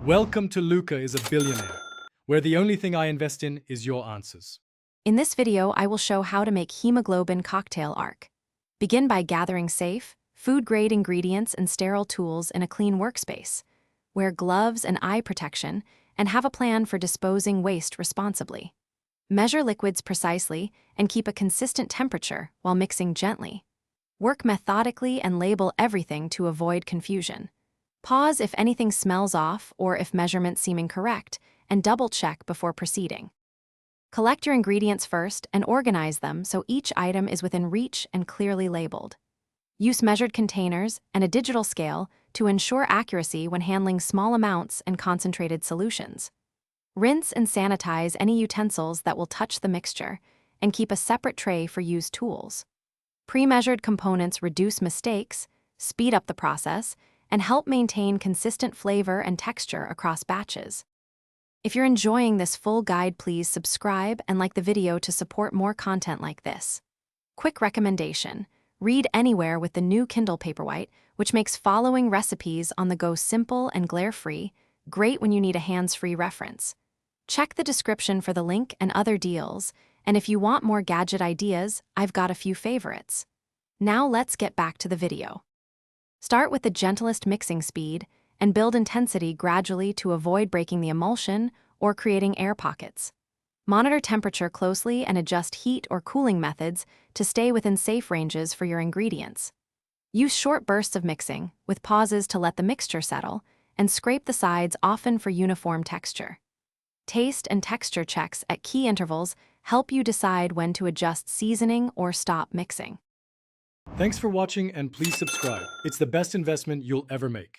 Welcome to Luca is a Billionaire, where the only thing I invest in is your answers. In this video, I will show how to make hemoglobin cocktail arc. Begin by gathering safe, food-grade ingredients and sterile tools in a clean workspace. Wear gloves and eye protection, and have a plan for disposing waste responsibly. Measure liquids precisely and keep a consistent temperature while mixing gently. Work methodically and label everything to avoid confusion. Pause if anything smells off or if measurements seem incorrect, and double-check before proceeding. Collect your ingredients first and organize them so each item is within reach and clearly labeled. Use measured containers and a digital scale to ensure accuracy when handling small amounts and concentrated solutions. Rinse and sanitize any utensils that will touch the mixture, and keep a separate tray for used tools. Pre-measured components reduce mistakes, speed up the process, and help maintain consistent flavor and texture across batches. If you're enjoying this full guide, please subscribe and like the video to support more content like this. Quick recommendation: read anywhere with the new Kindle Paperwhite, which makes following recipes on the go simple and glare-free, great when you need a hands-free reference. Check the description for the link and other deals, and if you want more gadget ideas, I've got a few favorites. Now let's get back to the video. Start with the gentlest mixing speed and build intensity gradually to avoid breaking the emulsion or creating air pockets. Monitor temperature closely and adjust heat or cooling methods to stay within safe ranges for your ingredients. Use short bursts of mixing, with pauses to let the mixture settle, and scrape the sides often for uniform texture. Taste and texture checks at key intervals help you decide when to adjust seasoning or stop mixing. Thanks for watching, and please subscribe. It's the best investment you'll ever make.